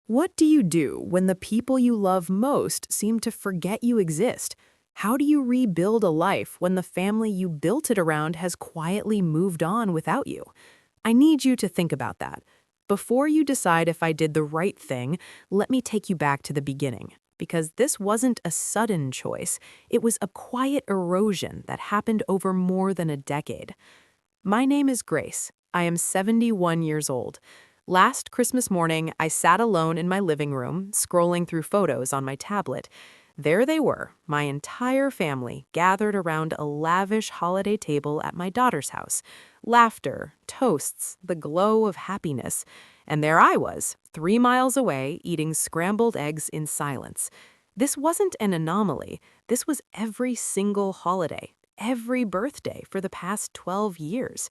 What do you do when the people you love most seem to forget you exist? How do you rebuild a life when the family you built it around has quietly moved on without you? I need you to think about that. Before you decide if I did the right thing, let me take you back to the beginning. Because this wasn't a sudden choice, it was a quiet erosion that happened over more than a decade. My name is Grace. I am 71 years old. Last Christmas morning, I sat alone in my living room, scrolling through photos on my tablet. There they were, my entire family, gathered around a lavish holiday table at my daughter's house. Laughter, toasts, the glow of happiness. And there I was, 3 miles away, eating scrambled eggs in silence. This wasn't an anomaly. This was every single holiday, every birthday for the past 12 years.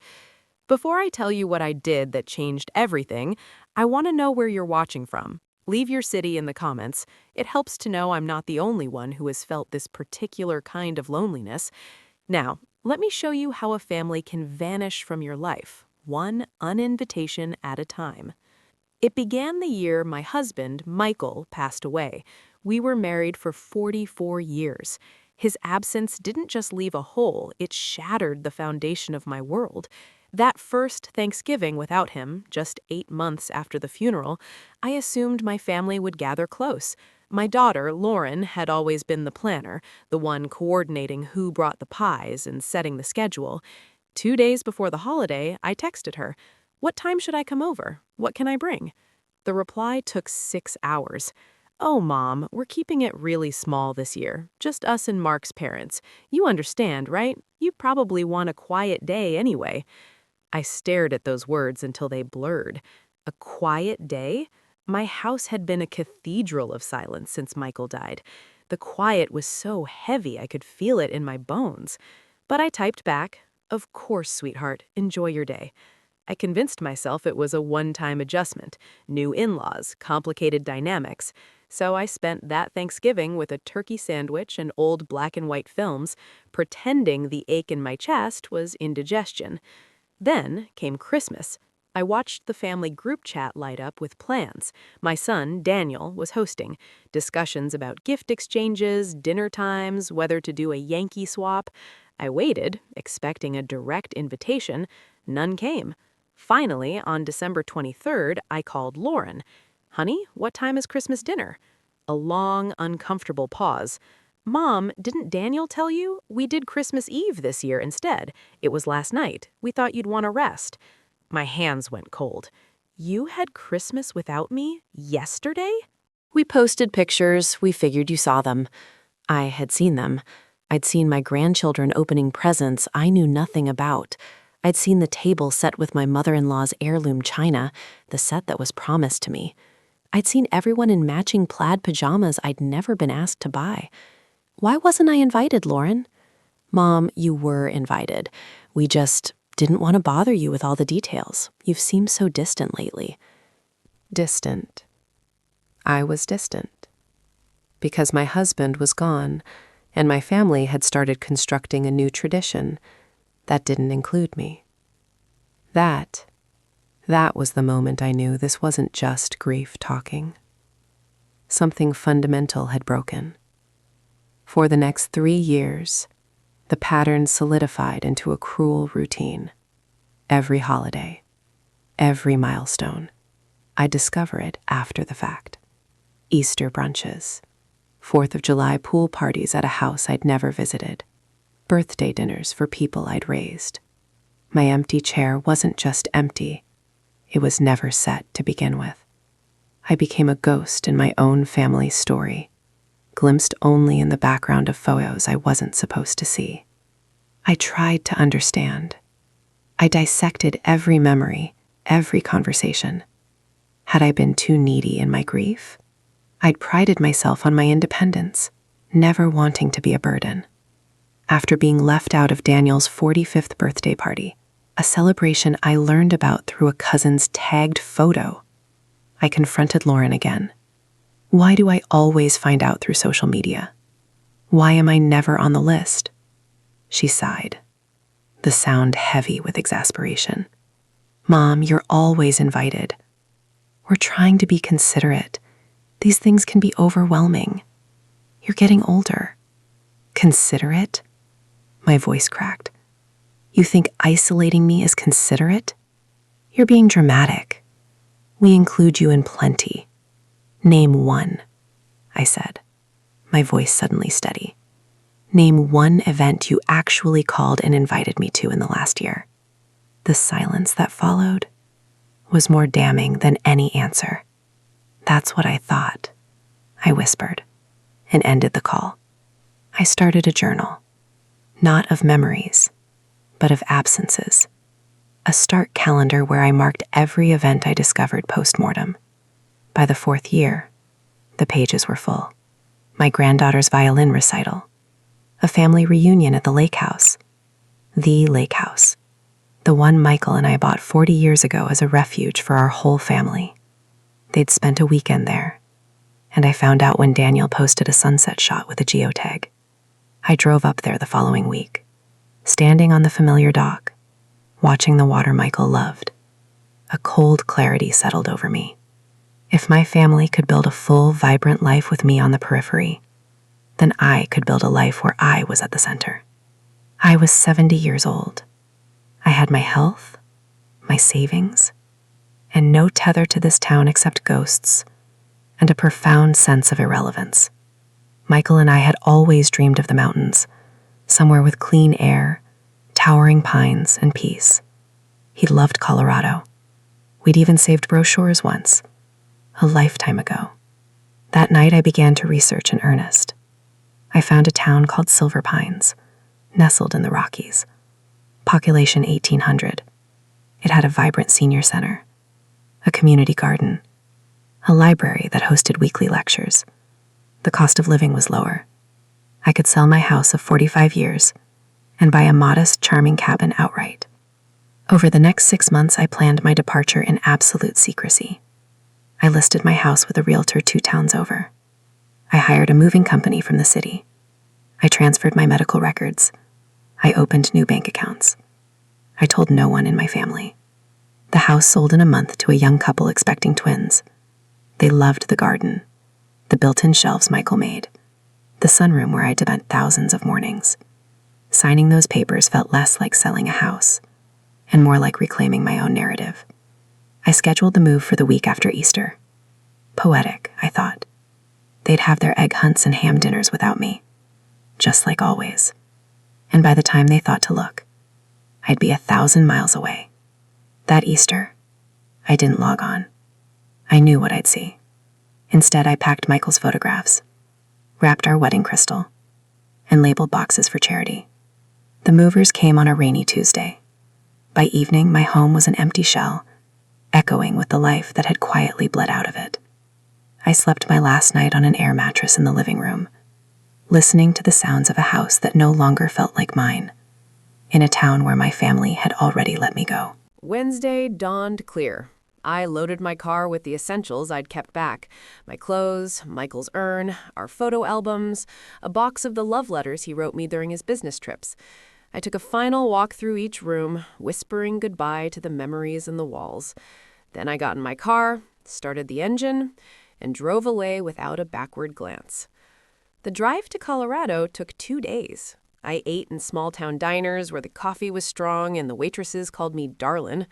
Before I tell you what I did that changed everything, I want to know where you're watching from. Leave your city in the comments. It helps to know I'm not the only one who has felt this particular kind of loneliness. Now, let me show you how a family can vanish from your life, one uninvitation at a time. It began the year my husband, Michael, passed away. We were married for 44 years. His absence didn't just leave a hole, it shattered the foundation of my world. That first Thanksgiving without him, just 8 months after the funeral, I assumed my family would gather close. My daughter, Lauren, had always been the planner, the one coordinating who brought the pies and setting the schedule. 2 days before the holiday, I texted her, "What time should I come over? What can I bring?" The reply took 6 hours. "Oh, Mom, we're keeping it really small this year, just us and Mark's parents. You understand, right? You probably want a quiet day anyway." I stared at those words until they blurred. A quiet day? My house had been a cathedral of silence since Michael died. The quiet was so heavy I could feel it in my bones. But I typed back, "Of course, sweetheart, enjoy your day." I convinced myself it was a one-time adjustment, new in-laws, complicated dynamics. So I spent that Thanksgiving with a turkey sandwich and old black and white films, pretending the ache in my chest was indigestion. Then came Christmas. I watched the family group chat light up with plans. My son, Daniel, was hosting discussions about gift exchanges, dinner times, whether to do a Yankee swap. I waited, expecting a direct invitation. None came. Finally, on December 23rd, I called Lauren. "Honey, what time is Christmas dinner?" A long, uncomfortable pause. "Mom, didn't Daniel tell you? We did Christmas Eve this year instead. It was last night. We thought you'd want to rest." My hands went cold. "You had Christmas without me yesterday?" "We posted pictures. We figured you saw them." I had seen them. I'd seen my grandchildren opening presents I knew nothing about. I'd seen the table set with my mother-in-law's heirloom china, the set that was promised to me. I'd seen everyone in matching plaid pajamas I'd never been asked to buy. Why wasn't I invited, Lauren? "Mom, you were invited. We just didn't want to bother you with all the details. You've seemed so distant lately." Distant. I was distant. Because my husband was gone, and my family had started constructing a new tradition that didn't include me. That was the moment I knew this wasn't just grief talking. Something fundamental had broken. For the next 3 years, the pattern solidified into a cruel routine. Every holiday, every milestone, I discover it after the fact. Easter brunches, 4th of July pool parties at a house I'd never visited, birthday dinners for people I'd raised. My empty chair wasn't just empty, it was never set to begin with. I became a ghost in my own family's story, glimpsed only in the background of photos I wasn't supposed to see. I tried to understand. I dissected every memory, every conversation. Had I been too needy in my grief? I'd prided myself on my independence, never wanting to be a burden. After being left out of Daniel's 45th birthday party, a celebration I learned about through a cousin's tagged photo, I confronted Lauren again. Why do I always find out through social media? Why am I never on the list? She sighed, the sound heavy with exasperation. "Mom, you're always invited. We're trying to be considerate. These things can be overwhelming. You're getting older. Considerate? My voice cracked. You think isolating me is considerate? You're being dramatic. We include you in plenty. Name one, I said, my voice suddenly steady. Name one event you actually called and invited me to in the last year. The silence that followed was more damning than any answer. That's what I thought, I whispered, and ended the call. I started a journal, not of memories, but of absences. A stark calendar where I marked every event I discovered post-mortem. By the 4th year, the pages were full. My granddaughter's violin recital, a family reunion at the lake house. The lake house, the one Michael and I bought 40 years ago as a refuge for our whole family. They'd spent a weekend there, and I found out when Daniel posted a sunset shot with a geotag. I drove up there the following week, standing on the familiar dock, watching the water Michael loved. A cold clarity settled over me. If my family could build a full, vibrant life with me on the periphery, then I could build a life where I was at the center. I was 70 years old. I had my health, my savings, and no tether to this town except ghosts, and a profound sense of irrelevance. Michael and I had always dreamed of the mountains, somewhere with clean air, towering pines, and peace. He loved Colorado. We'd even saved brochures once, a lifetime ago. That night I began to research in earnest. I found a town called Silver Pines, nestled in the Rockies. Population 1,800. It had a vibrant senior center, a community garden, a library that hosted weekly lectures. The cost of living was lower. I could sell my house of 45 years and buy a modest, charming cabin outright. Over the next 6 months, I planned my departure in absolute secrecy. I listed my house with a realtor 2 towns over. I hired a moving company from the city. I transferred my medical records. I opened new bank accounts. I told no one in my family. The house sold in a month to a young couple expecting twins. They loved the garden, the built-in shelves Michael made, the sunroom where I'd spent thousands of mornings. Signing those papers felt less like selling a house, and more like reclaiming my own narrative. I scheduled the move for the week after Easter. Poetic, I thought. They'd have their egg hunts and ham dinners without me, just like always. And by the time they thought to look, I'd be 1,000 miles away. That Easter, I didn't log on. I knew what I'd see. Instead, I packed Michael's photographs, wrapped our wedding crystal, and labeled boxes for charity. The movers came on a rainy Tuesday. By evening, my home was an empty shell, echoing with the life that had quietly bled out of it. I slept my last night on an air mattress in the living room, listening to the sounds of a house that no longer felt like mine, in a town where my family had already let me go. Wednesday dawned clear. I loaded my car with the essentials I'd kept back. My clothes, Michael's urn, our photo albums, a box of the love letters he wrote me during his business trips. I took a final walk through each room, whispering goodbye to the memories in the walls. Then I got in my car, started the engine, and drove away without a backward glance. The drive to Colorado took 2 days. I ate in small-town diners where the coffee was strong and the waitresses called me darlin'.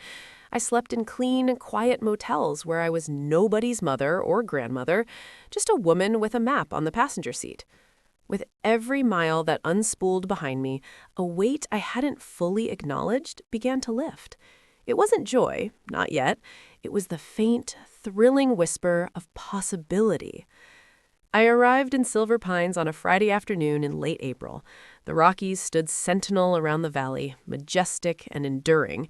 I slept in clean, quiet motels where I was nobody's mother or grandmother, just a woman with a map on the passenger seat. With every mile that unspooled behind me, a weight I hadn't fully acknowledged began to lift. It wasn't joy, not yet. It was the faint, thrilling whisper of possibility. I arrived in Silver Pines on a Friday afternoon in late April. The Rockies stood sentinel around the valley, majestic and enduring.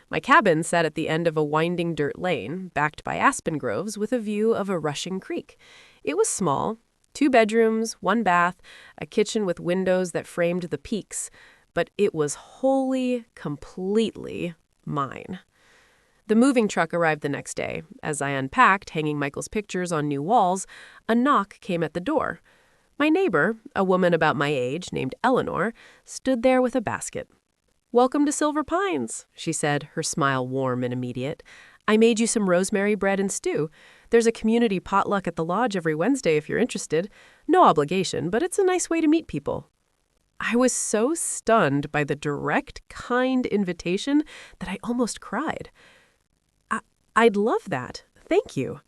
My cabin sat at the end of a winding dirt lane, backed by aspen groves with a view of a rushing creek. It was small, 2 bedrooms, 1 bath, a kitchen with windows that framed the peaks, but it was wholly, completely mine. The moving truck arrived the next day. As I unpacked, hanging Michael's pictures on new walls, a knock came at the door. My neighbor, a woman about my age named Eleanor, stood there with a basket. "Welcome to Silver Pines," she said, her smile warm and immediate. "I made you some rosemary bread and stew. There's a community potluck at the lodge every Wednesday if you're interested. No obligation, but it's a nice way to meet people. I was so stunned by the direct, kind invitation that I almost cried. I'd love that. Thank you.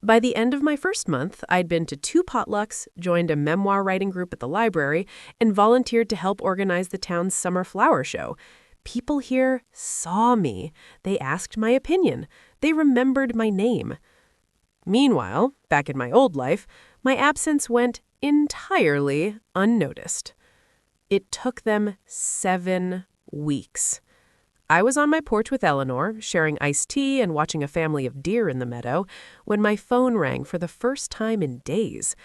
By the end of my first month, I'd been to 2 potlucks, joined a memoir writing group at the library, and volunteered to help organize the town's summer flower show. People here saw me. They asked my opinion. They remembered my name. Meanwhile, back in my old life, my absence went entirely unnoticed. It took them 7 weeks. I was on my porch with Eleanor, sharing iced tea and watching a family of deer in the meadow, when my phone rang for the first time in days.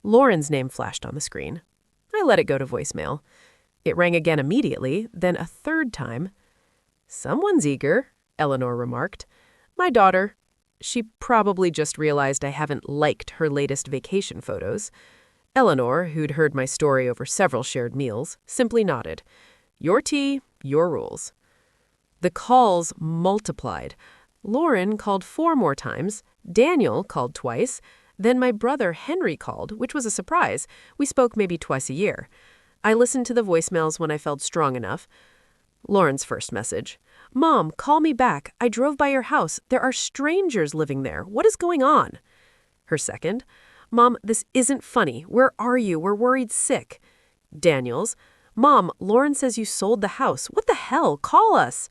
Lauren's name flashed on the screen. I let it go to voicemail. It rang again immediately, then a third time. "Someone's eager," Eleanor remarked. "My daughter." She probably just realized I haven't liked her latest vacation photos. Eleanor, who'd heard my story over several shared meals, simply nodded. "Your tea, your rules." The calls multiplied. Lauren called 4 more times, Daniel called twice, then my brother Henry called, which was a surprise. We spoke maybe twice a year. I listened to the voicemails when I felt strong enough. Lauren's first message. "Mom, call me back. I drove by your house. There are strangers living there. What is going on?" Her second. "Mom, this isn't funny. Where are you? We're worried sick." Daniel's. "Mom, Lauren says you sold the house. What the hell? Call us."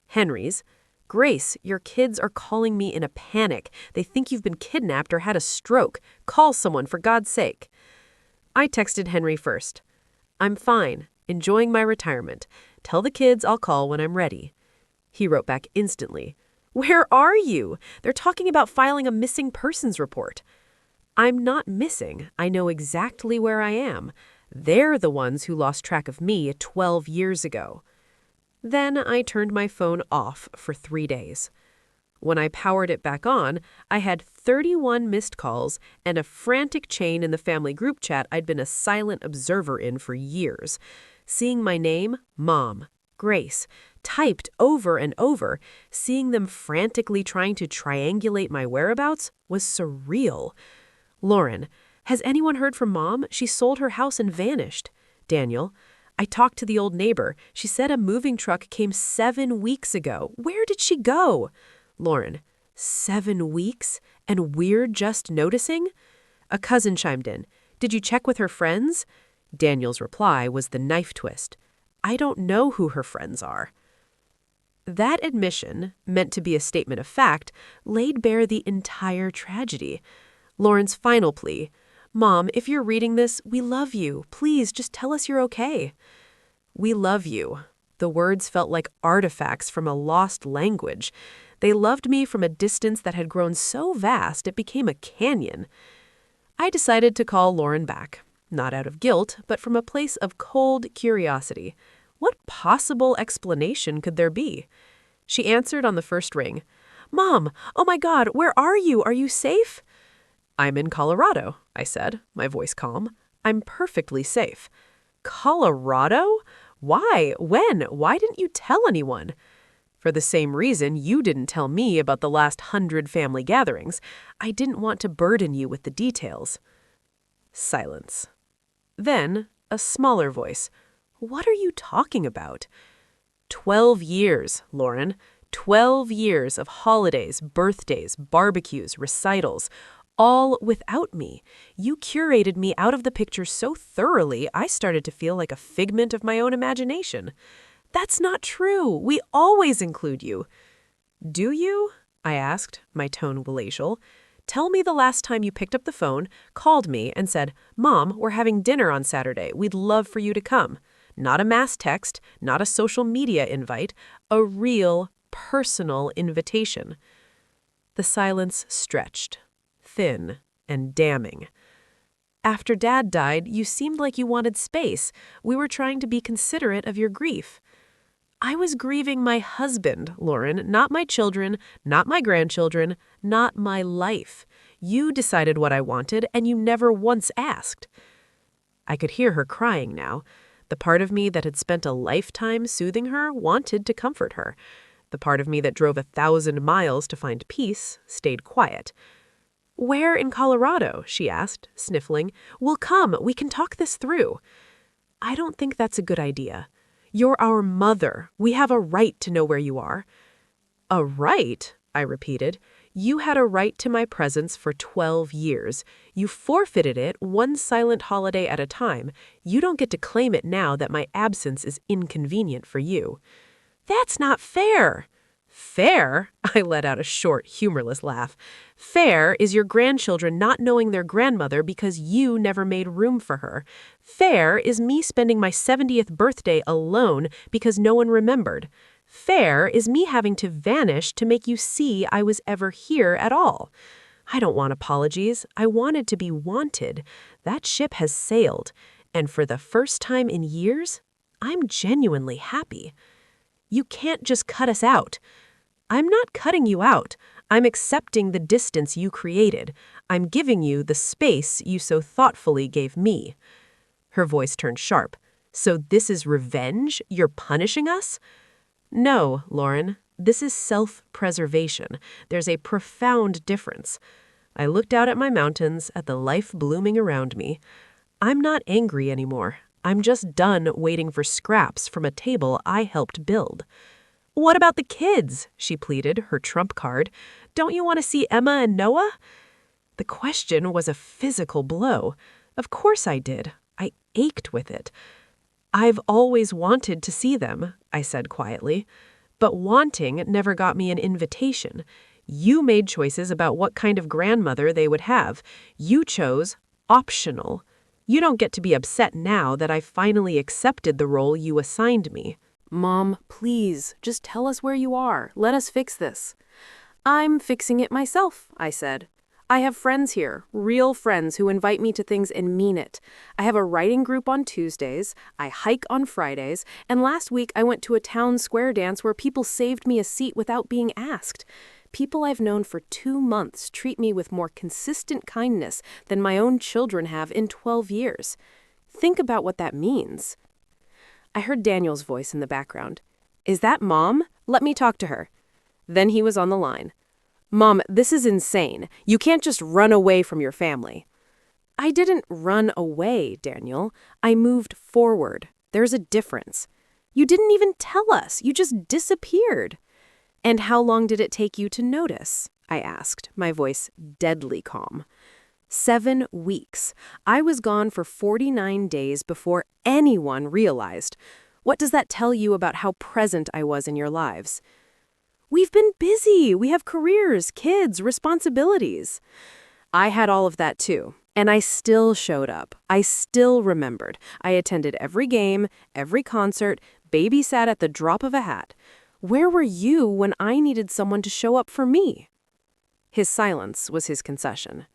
Henry's. "Grace, your kids are calling me in a panic. They think you've been kidnapped or had a stroke. Call someone, for God's sake." I texted Henry first. "I'm fine. Enjoying my retirement. Tell the kids I'll call when I'm ready." He wrote back instantly. "Where are you? They're talking about filing a missing persons report." "I'm not missing. I know exactly where I am. They're the ones who lost track of me 12 years ago." Then I turned my phone off for 3 days. When I powered it back on, I had 31 missed calls and a frantic chain in the family group chat I'd been a silent observer in for years. Seeing my name, Mom, Grace, typed over and over, seeing them frantically trying to triangulate my whereabouts was surreal. Lauren, "Has anyone heard from Mom? She sold her house and vanished." Daniel, "I talked to the old neighbor. She said a moving truck came 7 weeks ago. Where did she go?" Lauren, 7 weeks? And we're just noticing? A cousin chimed in. "Did you check with her friends?" Daniel's reply was the knife twist. "I don't know who her friends are." That admission, meant to be a statement of fact, laid bare the entire tragedy. Lauren's final plea, "Mom, if you're reading this, we love you. Please just tell us you're okay." "We love you." The words felt like artifacts from a lost language. They loved me from a distance that had grown so vast it became a canyon. I decided to call Lauren back, not out of guilt, but from a place of cold curiosity. What possible explanation could there be? She answered on the first ring. "Mom, oh my God, where are you? Are you safe?" "I'm in Colorado," I said, my voice calm. "I'm perfectly safe." "Colorado? Why? When? Why didn't you tell anyone?" "For the same reason you didn't tell me about the last 100 family gatherings. I didn't want to burden you with the details." Silence. Then, a smaller voice. "What are you talking about?" 12 years, Lauren. 12 years of holidays, birthdays, barbecues, recitals, all without me. You curated me out of the picture so thoroughly, I started to feel like a figment of my own imagination. "That's not true. We always include you." "Do you?" I asked, my tone glacial. "Tell me the last time you picked up the phone, called me, and said, 'Mom, we're having dinner on Saturday. We'd love for you to come.' Not a mass text, not a social media invite, a real, personal invitation." The silence stretched, thin and damning. "After Dad died, you seemed like you wanted space. We were trying to be considerate of your grief." I was grieving my husband, Lauren, not my children, not my grandchildren, not my life. You decided what I wanted, and you never once asked. I could hear her crying now. The part of me that had spent a lifetime soothing her wanted to comfort her. The part of me that drove 1,000 miles to find peace stayed quiet. "Where in Colorado?" she asked, sniffling. "We'll come. We can talk this through." "I don't think that's a good idea. You're our mother. We have a right to know where you are." "A right?" I repeated. "You had a right to my presence for 12 years. You forfeited it one silent holiday at a time. You don't get to claim it now that my absence is inconvenient for you." "That's not fair." "Fair?" I let out a short, humorless laugh. "Fair is your grandchildren not knowing their grandmother because you never made room for her. Fair is me spending my 70th birthday alone because no one remembered. Fair is me having to vanish to make you see I was ever here at all. I don't want apologies. I wanted to be wanted. That ship has sailed. And for the first time in years, I'm genuinely happy. You can't just cut us out." "I'm not cutting you out. I'm accepting the distance you created. I'm giving you the space you so thoughtfully gave me." Her voice turned sharp. "So this is revenge? You're punishing us?" "No, Lauren. This is self-preservation. There's a profound difference." I looked out at my mountains, at the life blooming around me. "I'm not angry anymore. I'm just done waiting for scraps from a table I helped build." "What about the kids?" she pleaded, her trump card. "Don't you want to see Emma and Noah?" The question was a physical blow. Of course I did. I ached with it. "I've always wanted to see them," I said quietly. "But wanting never got me an invitation. You made choices about what kind of grandmother they would have. You chose optional. You don't get to be upset now that I finally accepted the role you assigned me." Mom, please, just tell us where you are. Let us fix this. I'm fixing it myself, I said. I have friends here, real friends who invite me to things and mean it. I have a writing group on Tuesdays, I hike on Fridays, and last week I went to a town square dance where people saved me a seat without being asked. People I've known for 2 months treat me with more consistent kindness than my own children have in 12 years. Think about what that means. I heard Daniel's voice in the background. "Is that Mom? Let me talk to her." Then he was on the line. "Mom, this is insane. You can't just run away from your family." "I didn't run away, Daniel. I moved forward. There's a difference. You didn't even tell us. You just disappeared." "And how long did it take you to notice?" I asked, my voice deadly calm. 7 weeks. I was gone for 49 days before anyone realized. What does that tell you about how present I was in your lives? "We've been busy. We have careers, kids, responsibilities." I had all of that too. And I still showed up. I still remembered. I attended every game, every concert, babysat at the drop of a hat. Where were you when I needed someone to show up for me? His silence was his concession.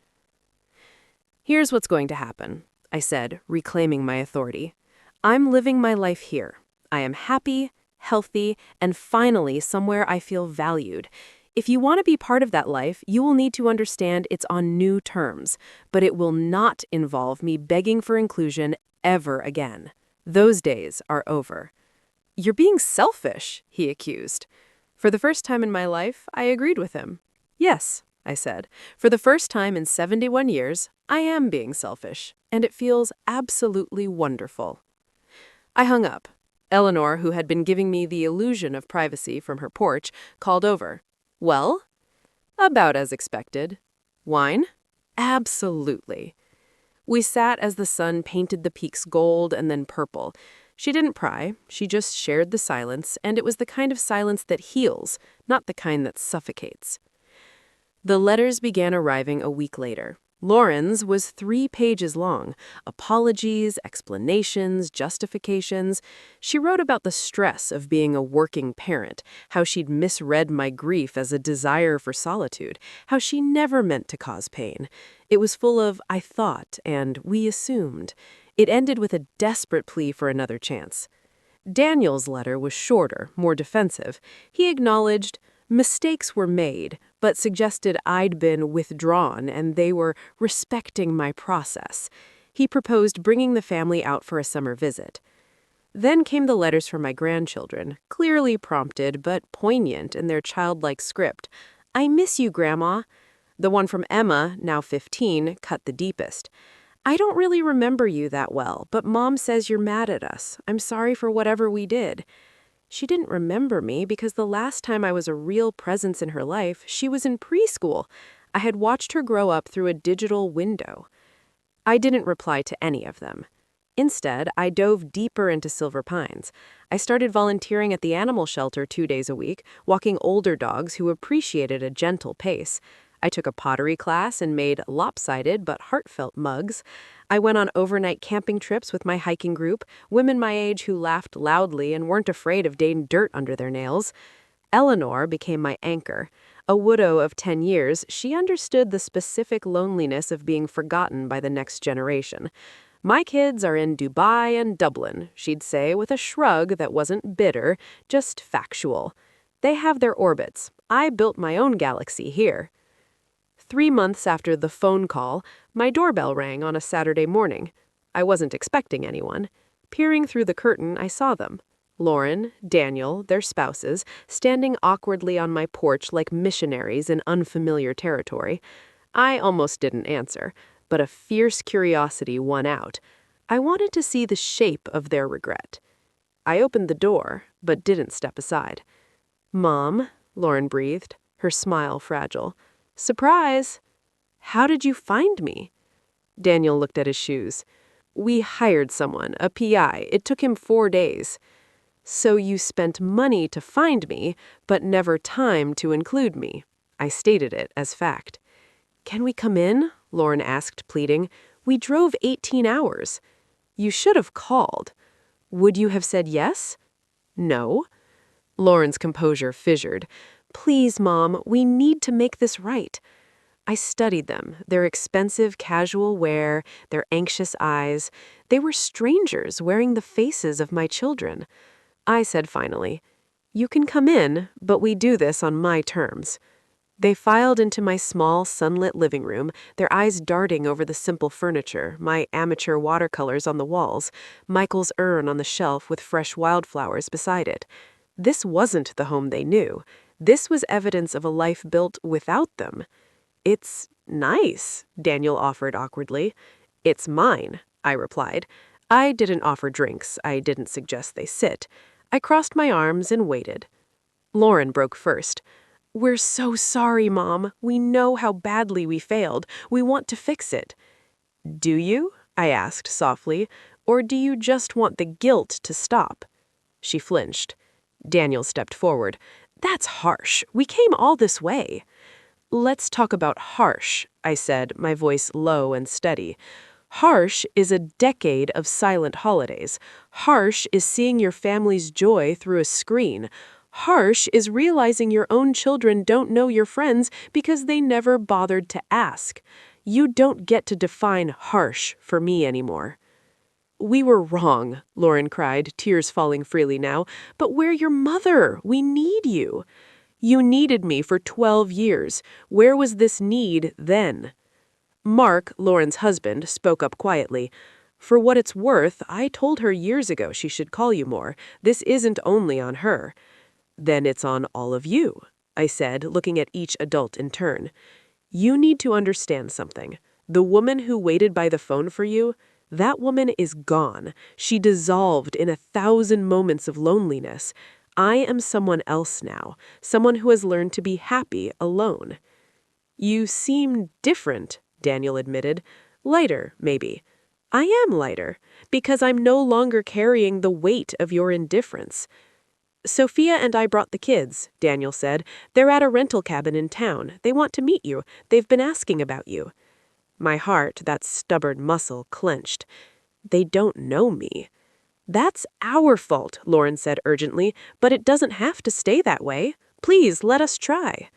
"Here's what's going to happen," I said, reclaiming my authority. "I'm living my life here. I am happy, healthy, and finally somewhere I feel valued. If you want to be part of that life, you will need to understand it's on new terms, but it will not involve me begging for inclusion ever again. Those days are over." "You're being selfish," he accused. For the first time in my life, I agreed with him. "Yes," I said, "for the first time in 71 years, I am being selfish, and it feels absolutely wonderful." I hung up. Eleanor, who had been giving me the illusion of privacy from her porch, called over. "Well?" "About as expected." "Wine?" "Absolutely." We sat as the sun painted the peaks gold and then purple. She didn't pry, she just shared the silence, and it was the kind of silence that heals, not the kind that suffocates. The letters began arriving a week later. Lauren's was 3 pages long. Apologies, explanations, justifications. She wrote about the stress of being a working parent, how she'd misread my grief as a desire for solitude, how she never meant to cause pain. It was full of "I thought" and "we assumed." It ended with a desperate plea for another chance. Daniel's letter was shorter, more defensive. He acknowledged mistakes were made, but suggested I'd been withdrawn and they were respecting my process. He proposed bringing the family out for a summer visit. Then came the letters from my grandchildren, clearly prompted but poignant in their childlike script. "I miss you, Grandma." The one from Emma, now 15, cut the deepest. "I don't really remember you that well, but Mom says you're mad at us. I'm sorry for whatever we did." She didn't remember me because the last time I was a real presence in her life, she was in preschool. I had watched her grow up through a digital window. I didn't reply to any of them. Instead, I dove deeper into Silver Pines. I started volunteering at the animal shelter 2 days a week, walking older dogs who appreciated a gentle pace. I took a pottery class and made lopsided but heartfelt mugs. I went on overnight camping trips with my hiking group, women my age who laughed loudly and weren't afraid of getting dirt under their nails. Eleanor became my anchor. A widow of 10 years, she understood the specific loneliness of being forgotten by the next generation. "My kids are in Dubai and Dublin," she'd say with a shrug that wasn't bitter, just factual. "They have their orbits. I built my own galaxy here." 3 months after the phone call, my doorbell rang on a Saturday morning. I wasn't expecting anyone. Peering through the curtain, I saw them. Lauren, Daniel, their spouses, standing awkwardly on my porch like missionaries in unfamiliar territory. I almost didn't answer, but a fierce curiosity won out. I wanted to see the shape of their regret. I opened the door, but didn't step aside. "Mom," Lauren breathed, her smile fragile. "Surprise!" "How did you find me?" Daniel looked at his shoes. "We hired someone, a PI. It took him 4 days." "So you spent money to find me, but never time to include me." I stated it as fact. "Can we come in?" Lauren asked, pleading. "We drove 18 hours." "You should have called." "Would you have said yes?" "No." Lauren's composure fissured. "Please, Mom, we need to make this right." I studied them, their expensive casual wear, their anxious eyes. They were strangers wearing the faces of my children. I said finally, "You can come in, but we do this on my terms." They filed into my small, sunlit living room, their eyes darting over the simple furniture, my amateur watercolors on the walls, Michael's urn on the shelf with fresh wildflowers beside it. This wasn't the home they knew. This was evidence of a life built without them. "It's nice," Daniel offered awkwardly. "It's mine," I replied. I didn't offer drinks. I didn't suggest they sit. I crossed my arms and waited. Lauren broke first. "We're so sorry, Mom. We know how badly we failed. We want to fix it." "Do you?" I asked softly. "Or do you just want the guilt to stop?" She flinched. Daniel stepped forward. "That's harsh. We came all this way." "Let's talk about harsh," I said, my voice low and steady. "Harsh is a decade of silent holidays. Harsh is seeing your family's joy through a screen. Harsh is realizing your own children don't know your friends because they never bothered to ask. You don't get to define harsh for me anymore." "We were wrong," Lauren cried, tears falling freely now. "But we're your mother. We need you." "You needed me for 12 years. Where was this need then?" Mark, Lauren's husband, spoke up quietly. "For what it's worth, I told her years ago she should call you more. This isn't only on her." "Then it's on all of you," I said, looking at each adult in turn. "You need to understand something. The woman who waited by the phone for you, that woman is gone. She dissolved in 1,000 moments of loneliness. I am someone else now, someone who has learned to be happy alone." "You seem different," Daniel admitted. "Lighter, maybe." "I am lighter, because I'm no longer carrying the weight of your indifference." "Sophia and I brought the kids," Daniel said. "They're at a rental cabin in town. They want to meet you. They've been asking about you." My heart, that stubborn muscle, clenched. They don't know me. "That's our fault," Lauren said urgently, "but it doesn't have to stay that way. Please, let us try."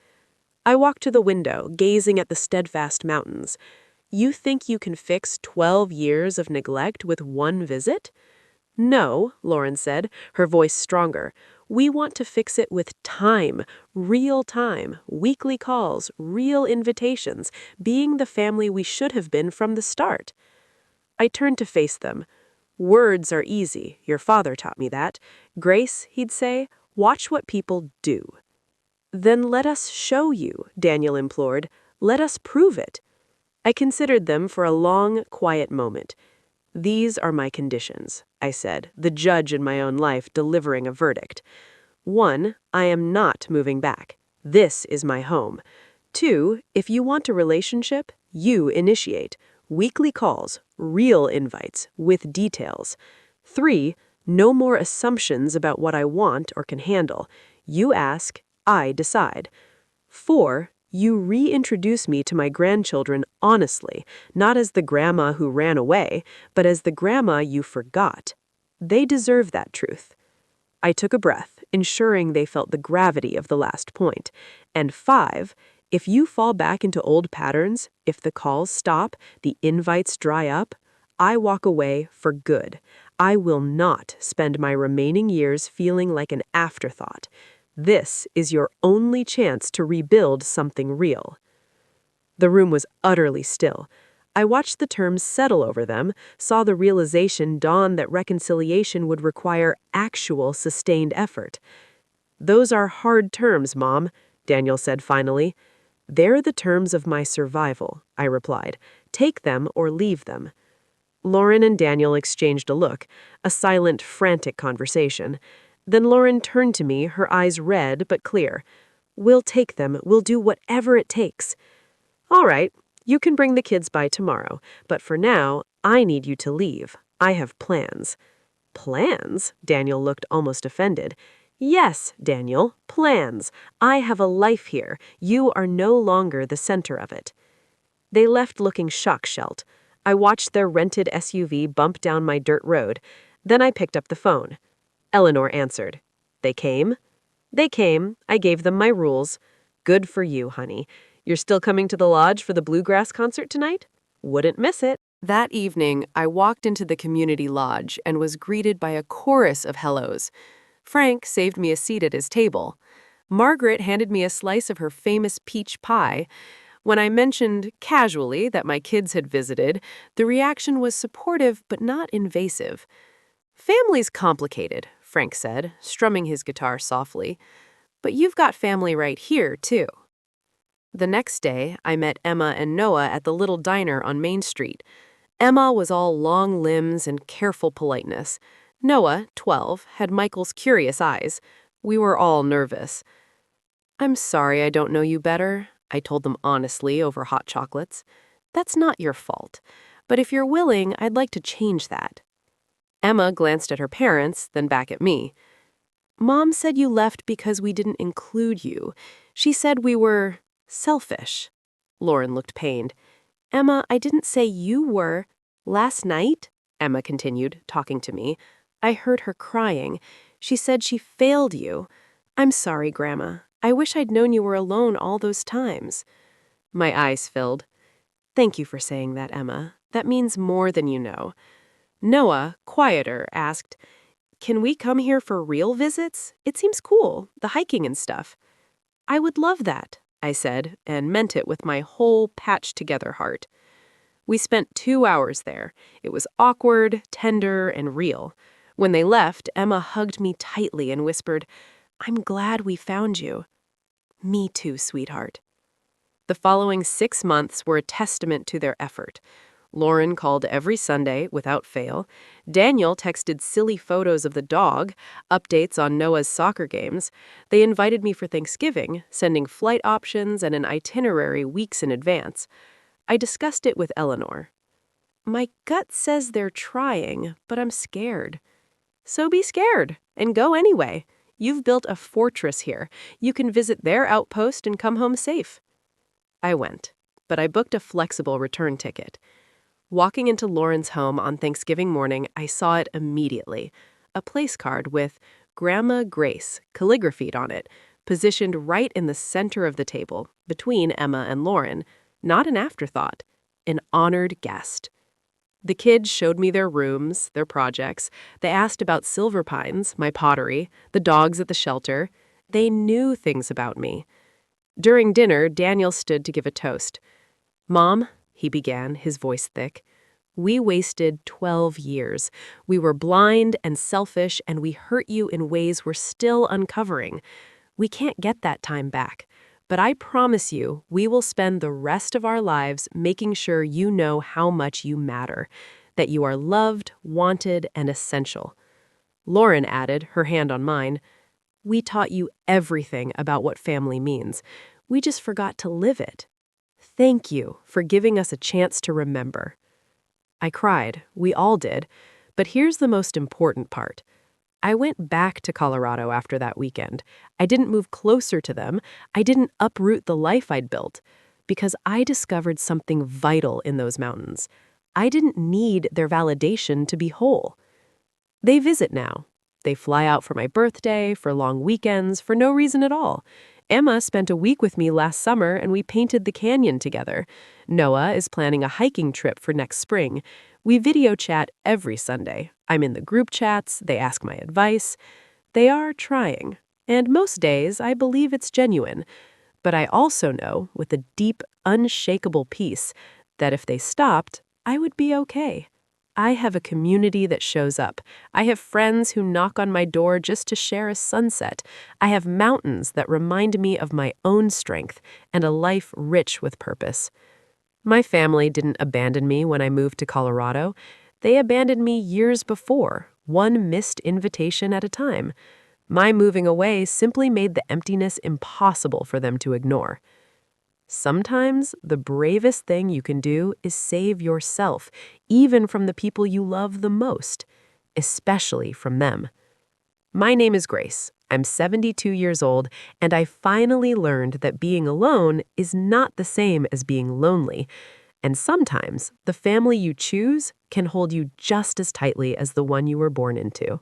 I walked to the window, gazing at the steadfast mountains. "You think you can fix 12 years of neglect with one visit?" "No," Lauren said, her voice stronger. "We want to fix it with time, real time, weekly calls, real invitations, being the family we should have been from the start." I turned to face them. Words are easy. Your father taught me that. Grace, he'd say, watch what people do. Then let us show you, Daniel implored. Let us prove it. I considered them for a long, quiet moment. These are my conditions, I said, the judge in my own life delivering a verdict. 1, I am not moving back. This is my home. 2, if you want a relationship, you initiate. Weekly calls, real invites, with details. 3, no more assumptions about what I want or can handle. You ask, I decide. 4, you reintroduce me to my grandchildren honestly, not as the grandma who ran away, but as the grandma you forgot. They deserve that truth. I took a breath, ensuring they felt the gravity of the last point. And 5, if you fall back into old patterns, if the calls stop, the invites dry up, I walk away for good. I will not spend my remaining years feeling like an afterthought. This is your only chance to rebuild something real. The room was utterly still. I watched the terms settle over them, saw the realization dawn that reconciliation would require actual sustained effort. Those are hard terms, Mom, Daniel said finally. They're the terms of my survival, I replied. Take them or leave them. Lauren and Daniel exchanged a look, a silent, frantic conversation. Then Lauren turned to me, her eyes red but clear. We'll take them. We'll do whatever it takes. All right, you can bring the kids by tomorrow, but for now, I need you to leave. I have plans. Plans? Daniel looked almost offended. Yes, Daniel, plans. I have a life here. You are no longer the center of it. They left looking shock-shelled. I watched their rented SUV bump down my dirt road. Then I picked up the phone. Eleanor answered. They came? They came. I gave them my rules. Good for you, honey. You're still coming to the lodge for the bluegrass concert tonight? Wouldn't miss it. That evening, I walked into the community lodge and was greeted by a chorus of hellos. Frank saved me a seat at his table. Margaret handed me a slice of her famous peach pie. When I mentioned casually that my kids had visited, the reaction was supportive but not invasive. Family's complicated, Frank said, strumming his guitar softly. But you've got family right here, too. The next day, I met Emma and Noah at the little diner on Main Street. Emma was all long limbs and careful politeness. Noah, 12, had Michael's curious eyes. We were all nervous. I'm sorry I don't know you better, I told them honestly over hot chocolates. That's not your fault. But if you're willing, I'd like to change that. Emma glanced at her parents, then back at me. Mom said you left because we didn't include you. She said we were selfish. Lauren looked pained. Emma, I didn't say you were. Last night, Emma continued, talking to me, I heard her crying. She said she failed you. I'm sorry, Grandma. I wish I'd known you were alone all those times. My eyes filled. Thank you for saying that, Emma. That means more than you know. Noah, quieter, asked, Can we come here for real visits? It seems cool, the hiking and stuff. I would love that, I said, and meant it with my whole patched-together heart. We spent 2 hours there. It was awkward, tender, and real. When they left, Emma hugged me tightly and whispered, I'm glad we found you. Me too, sweetheart. The following 6 months were a testament to their effort. Lauren called every Sunday, without fail. Daniel texted silly photos of the dog, updates on Noah's soccer games. They invited me for Thanksgiving, sending flight options and an itinerary weeks in advance. I discussed it with Eleanor. My gut says they're trying, but I'm scared. So be scared, and go anyway. You've built a fortress here. You can visit their outpost and come home safe. I went, but I booked a flexible return ticket. Walking into Lauren's home on Thanksgiving morning, I saw it immediately. A place card with Grandma Grace calligraphied on it, positioned right in the center of the table, between Emma and Lauren. Not an afterthought, an honored guest. The kids showed me their rooms, their projects. They asked about Silver Pines, my pottery, the dogs at the shelter. They knew things about me. During dinner, Daniel stood to give a toast. Mom, he began, his voice thick, We wasted 12 years. We were blind and selfish, and we hurt you in ways we're still uncovering. We can't get that time back. But I promise you, we will spend the rest of our lives making sure you know how much you matter, that you are loved, wanted, and essential. Lauren added, her hand on mine, "We taught you everything about what family means. We just forgot to live it. Thank you for giving us a chance to remember." I cried. We all did. But here's the most important part. I went back to Colorado after that weekend. I didn't move closer to them. I didn't uproot the life I'd built. Because I discovered something vital in those mountains. I didn't need their validation to be whole. They visit now. They fly out for my birthday, for long weekends, for no reason at all. Emma spent a week with me last summer and we painted the canyon together. Noah is planning a hiking trip for next spring. We video chat every Sunday. I'm in the group chats, they ask my advice. They are trying. And most days, I believe it's genuine. But I also know, with a deep, unshakable peace, that if they stopped, I would be okay. I have a community that shows up. I have friends who knock on my door just to share a sunset. I have mountains that remind me of my own strength and a life rich with purpose. My family didn't abandon me when I moved to Colorado. They abandoned me years before, one missed invitation at a time. My moving away simply made the emptiness impossible for them to ignore. Sometimes the bravest thing you can do is save yourself, even from the people you love the most, especially from them. My name is Grace. I'm 72 years old, and I finally learned that being alone is not the same as being lonely. And sometimes the family you choose can hold you just as tightly as the one you were born into.